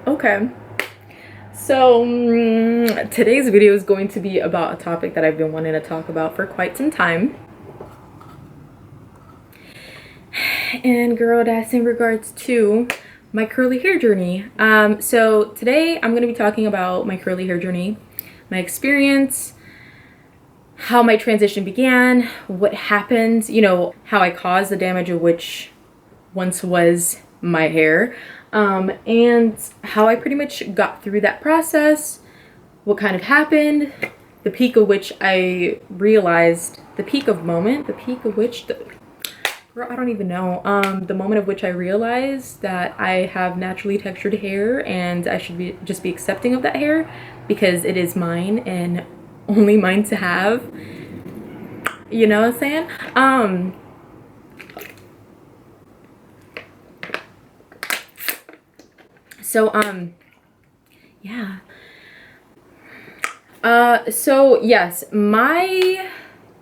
Okay. So, today's video is going to be about a topic that I've been wanting to talk about for quite some time. And girl, that's in regards to my curly hair journey. So today I'm going to be talking about my curly hair journey, my experience, how my transition began, what happened, how I caused the damage of which once was my hair, and how I pretty much got through that process, what kind of happened, the peak of which I realized, the peak of which, I don't even know, the moment of which I realized that I have naturally textured hair and I should just be accepting of that hair because it is mine and only mine to have. You know what I'm saying? Yeah. So yes, my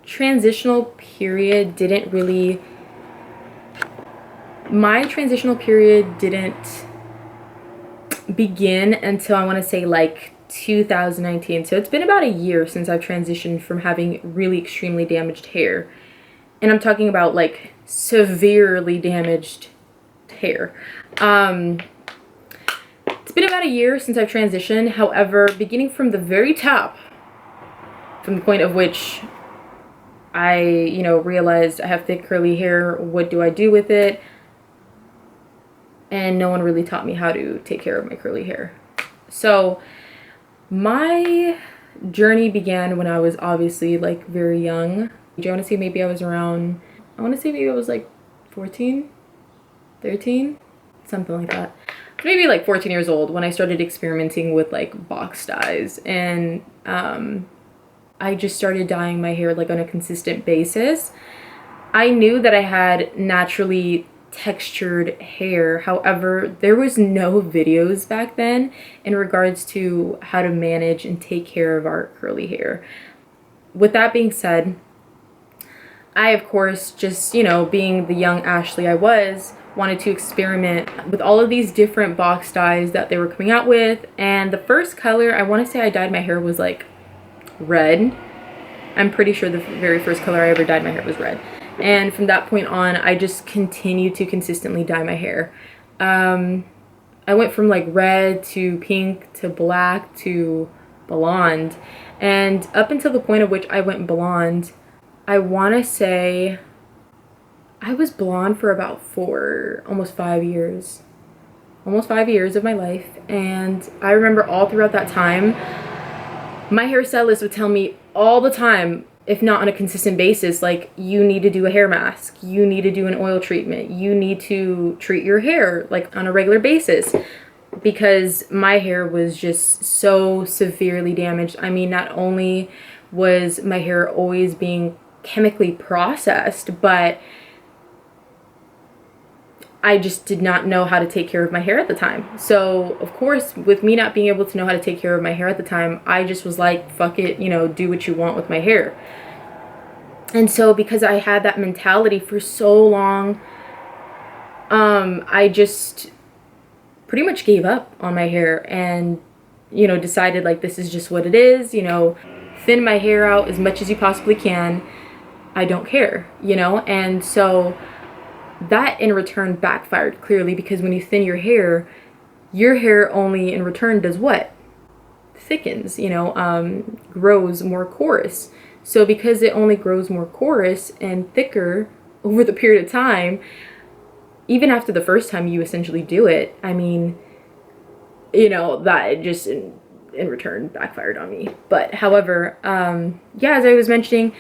transitional period didn't begin until I want to say like 2019. So it's been about a year since I've transitioned from having really extremely damaged hair. And I'm talking about like severely damaged hair. It's been about a year since I've transitioned. However, beginning from the very top, from the point of which I, realized I have thick curly hair, what do I do with it? And no one really taught me how to take care of my curly hair. So my journey began when I was obviously like very young. I want to say maybe I was like 14, 13, something like that. Maybe like 14 years old when I started experimenting with like box dyes, and I just started dyeing my hair like on a consistent basis. I knew that I had naturally textured hair. However, there was no videos back then in regards to how to manage and take care of our curly hair. With that being said, I, of course, just, being the young Ashley I was, wanted to experiment with all of these different box dyes that they were coming out with. And the first color, I want to say I dyed my hair was like red. I'm pretty sure the very first color I ever dyed my hair was red. And from that point on, I just continued to consistently dye my hair. I went from like red to pink to black to blonde. And up until the point at which I went blonde, I want to say I was blonde for about almost 5 years. Almost 5 years of my life. And I remember all throughout that time, my hairstylist would tell me all the time, if not on a consistent basis, like, you need to do a hair mask, you need to do an oil treatment, you need to treat your hair like on a regular basis, because my hair was just so severely damaged. I mean, not only was my hair always being chemically processed, but I just did not know how to take care of my hair at the time. So, of course, with me not being able to know how to take care of my hair at the time, I just was like, fuck it, do what you want with my hair. And so because I had that mentality for so long, I just pretty much gave up on my hair and, decided like, this is just what it is, thin my hair out as much as you possibly can. I don't care, and so that in return backfired clearly, because when you thin your hair only in return does what? Thickens, grows more coarse. So because it only grows more coarse and thicker over the period of time, even after the first time you essentially do it, I mean, that just in return backfired on me. But however, as I was mentioning,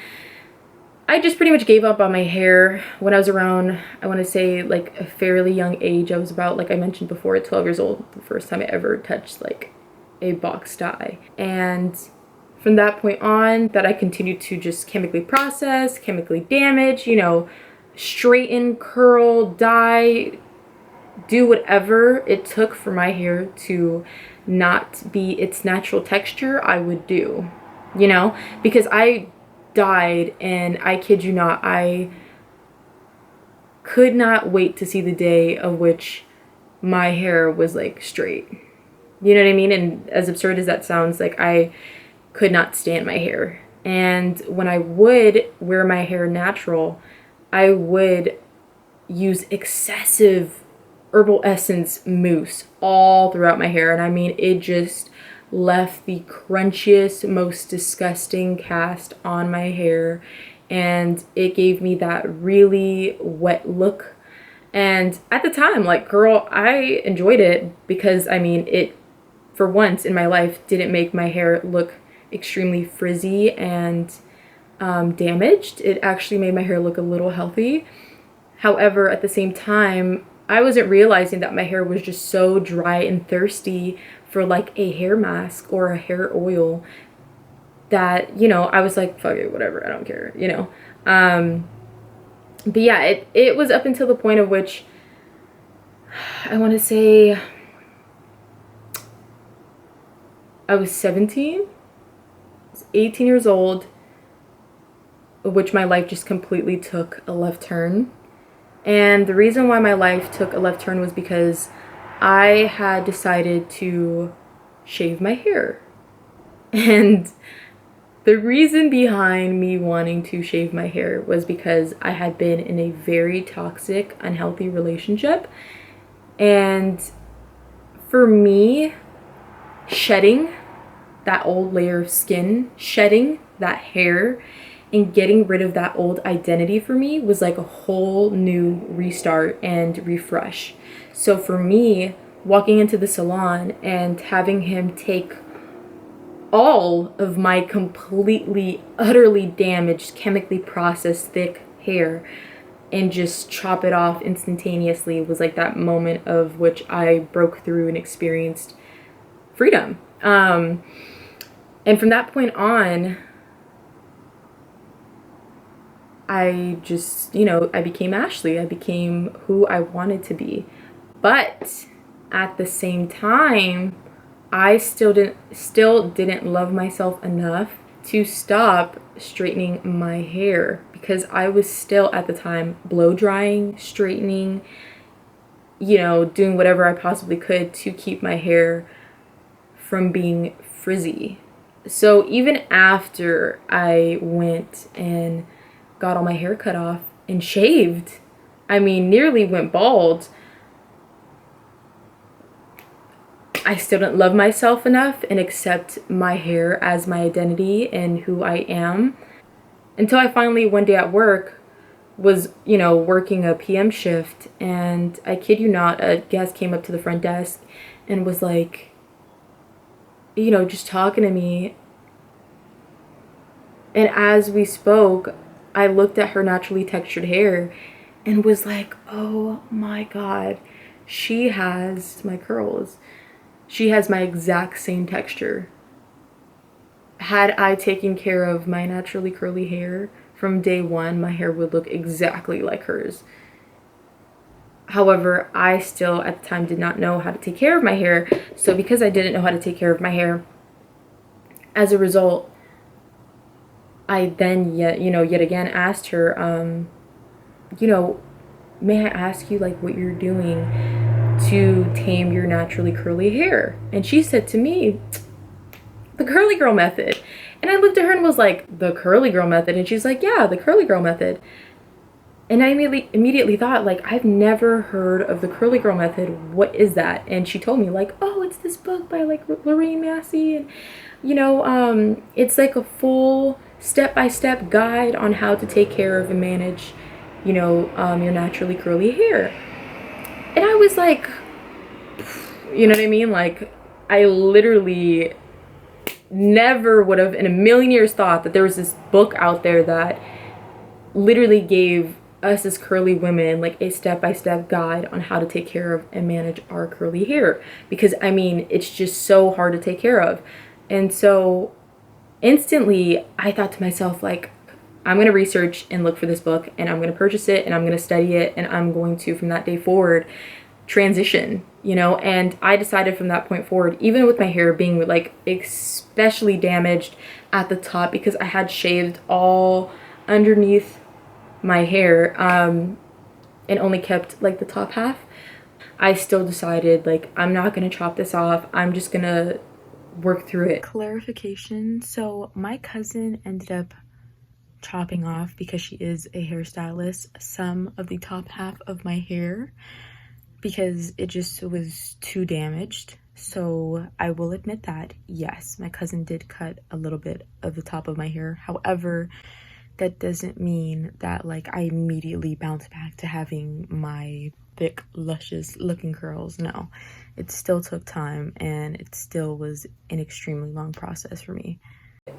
I just pretty much gave up on my hair when I was around, I want to say like a fairly young age. I was about, like I mentioned before, 12 years old, the first time I ever touched like a box dye. And from that point on, that I continued to just chemically process, chemically damage, straighten, curl, dye, do whatever it took for my hair to not be its natural texture, I would do, because I dyed, and I kid you not, I could not wait to see the day of which my hair was like straight. You know what I mean? And as absurd as that sounds, like I could not stand my hair. And when I would wear my hair natural, I would use excessive herbal essence mousse all throughout my hair. And I mean, it just left the crunchiest, most disgusting cast on my hair. And it gave me that really wet look. And at the time, like, girl, I enjoyed it because, I mean, it, for once in my life, didn't make my hair look extremely frizzy and damaged. It actually made my hair look a little healthy. However, at the same time, I wasn't realizing that my hair was just so dry and thirsty for like a hair mask or a hair oil that, you know, I was like, fuck it, whatever, I don't care, you know. But yeah, it was up until the point of which I want to say I was 17, I was 18 years old, which my life just completely took a left turn. And the reason why my life took a left turn was because I had decided to shave my hair. And the reason behind me wanting to shave my hair was because I had been in a very toxic, unhealthy relationship. And for me, shedding that old layer of skin, shedding that hair, and getting rid of that old identity for me was like a whole new restart and refresh. So for me, walking into the salon and having him take all of my completely, utterly damaged, chemically processed thick hair and just chop it off instantaneously was like that moment of which I broke through and experienced freedom. And from that point on, I just, you know, I became Ashley. I became who I wanted to be. But at the same time, I still didn't love myself enough to stop straightening my hair because I was still at the time blow drying, straightening, you know, doing whatever I possibly could to keep my hair from being frizzy. So even after I went and got all my hair cut off and shaved, I mean, nearly went bald, I still didn't love myself enough and accept my hair as my identity and who I am until I finally one day at work was, you know, working a PM shift, and I kid you not, a guest came up to the front desk and was like, you know, just talking to me. And as we spoke, I looked at her naturally textured hair and was like, oh my God, she has my curls. She has my exact same texture. Had I taken care of my naturally curly hair from day one, my hair would look exactly like hers. However, I still at the time did not know how to take care of my hair. So because I didn't know how to take care of my hair, as a result, I then yet again asked her, you know, may I ask you like what you're doing to tame your naturally curly hair? And she said to me, the curly girl method. And I looked at her and was like, the curly girl method? And she's like, yeah, the curly girl method. And I immediately thought, like, I've never heard of the curly girl method. What is that? And she told me, like, oh, it's this book by like Lorraine Massey, and you know, it's like a full step-by-step guide on how to take care of and manage, you know, your naturally curly hair. And I was like, you know what I mean? Like, I literally never would have in a million years thought that there was this book out there that literally gave us as curly women like a step-by-step guide on how to take care of and manage our curly hair, because I mean, it's just so hard to take care of. And so instantly I thought to myself, like, I'm going to research and look for this book, and I'm going to purchase it, and I'm going to study it, and I'm going to, from that day forward, transition, you know. And I decided from that point forward, even with my hair being like especially damaged at the top because I had shaved all underneath my hair and only kept like the top half, I still decided, like, I'm not gonna chop this off. I'm just gonna work through it. Clarification. So my cousin ended up chopping off, because she is a hairstylist, some of the top half of my hair because it just was too damaged. So I will admit that, yes, my cousin did cut a little bit of the top of my hair. However, that doesn't mean that like I immediately bounce back to having my thick, luscious looking curls. No, it still took time, and it still was an extremely long process for me.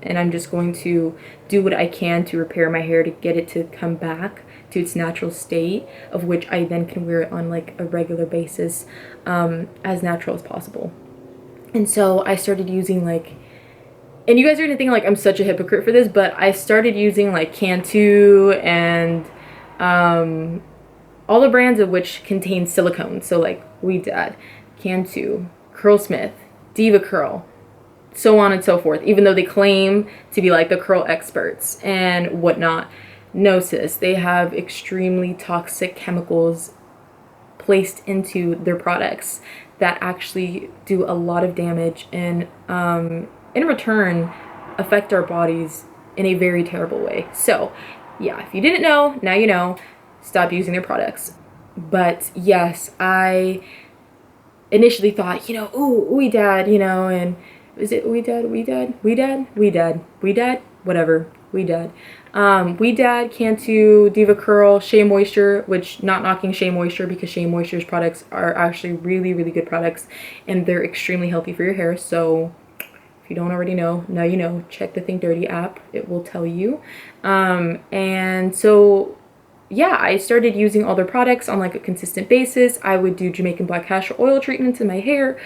And I'm just going to do what I can to repair my hair to get it to come back to its natural state, of which I then can wear it on like a regular basis, as natural as possible. And so I started using like, and you guys are gonna think like I'm such a hypocrite for this, but I started using like Cantu and all the brands of which contain silicone. So like Ouidad, Cantu, Curlsmith, Diva Curl, so on and so forth, even though they claim to be like the curl experts and whatnot. No, sis, they have extremely toxic chemicals placed into their products that actually do a lot of damage, and in return affect our bodies in a very terrible way. So yeah, if you didn't know, now you know. Stop using their products. But yes, I initially thought, ooh, Ouidad, and is it Ouidad, whatever, Ouidad. Ouidad, Cantu, Diva Curl, Shea Moisture, which, not knocking Shea Moisture, because Shea Moisture's products are actually really, really good products, and they're extremely healthy for your hair. So if you don't already know, now you know. Check the Think Dirty app, it will tell you. And so yeah, I started using all their products on like a consistent basis. I would do Jamaican black castor oil treatments in my hair.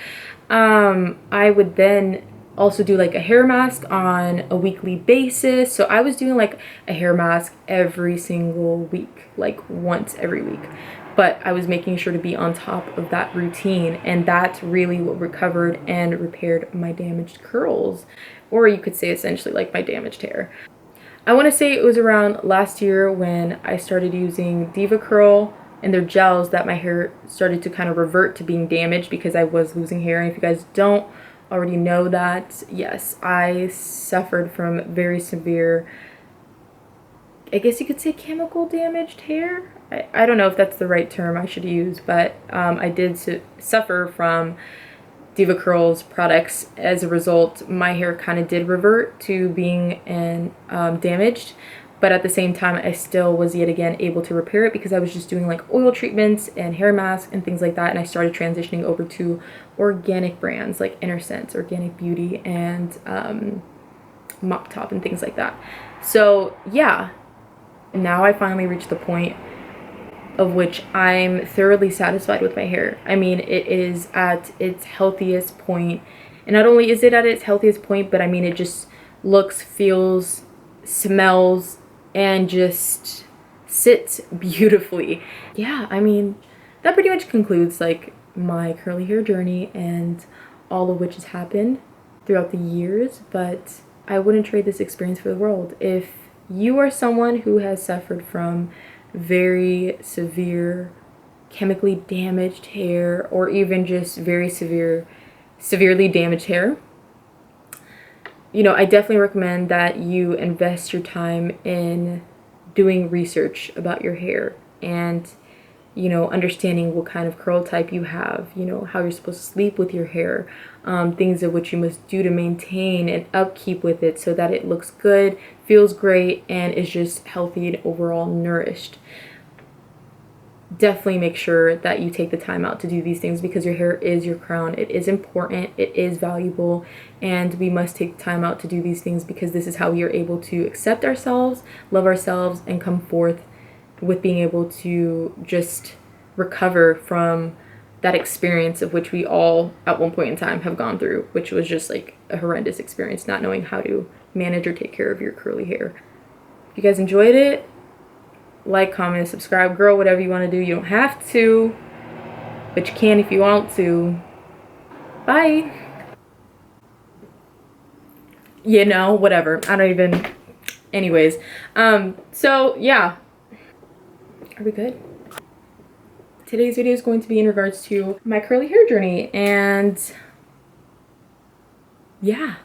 I would then also do like a hair mask on a weekly basis. So I was doing like a hair mask every single week, like once every week. But I was making sure to be on top of that routine, and that's really what recovered and repaired my damaged curls, or you could say essentially like my damaged hair. I want to say it was around last year when I started using Diva Curl and their gels that my hair started to kind of revert to being damaged, because I was losing hair. And if you guys don't already know that, yes, I suffered from very severe, I guess you could say, chemical damaged hair. I don't know if that's the right term I should use, but I did suffer from Diva Curl's products. As a result, my hair kind of did revert to being damaged, but at the same time I still was yet again able to repair it, because I was just doing like oil treatments and hair masks and things like that. And I started transitioning over to organic brands like Inner Sense, Organic Beauty, and Mop Top and things like that. So yeah, now I finally reached the point of which I'm thoroughly satisfied with my hair. I mean, it is at its healthiest point. And not only is it at its healthiest point, but I mean, it just looks, feels, smells, and just sits beautifully. Yeah, I mean, that pretty much concludes like my curly hair journey, and all of which has happened throughout the years. But I wouldn't trade this experience for the world. If you are someone who has suffered from very severe chemically damaged hair, or even just very severely damaged hair, I definitely recommend that you invest your time in doing research about your hair, and understanding what kind of curl type you have, how you're supposed to sleep with your hair, things of which you must do to maintain and upkeep with it so that it looks good, feels great, and is just healthy and overall nourished. Definitely make sure that you take the time out to do these things, because your hair is your crown. It is important, it is valuable, and we must take time out to do these things, because this is how we are able to accept ourselves, love ourselves, and come forth with being able to just recover from that experience of which we all at one point in time have gone through, which was just like a horrendous experience, not knowing how to manage or take care of your curly hair. If you guys enjoyed it, like, comment, subscribe, girl, whatever you want to do. You don't have to, but you can if you want to. Bye. Whatever. I don't even, anyways. So yeah, are we good? today's video is going to be in regards to my curly hair journey, and yeah.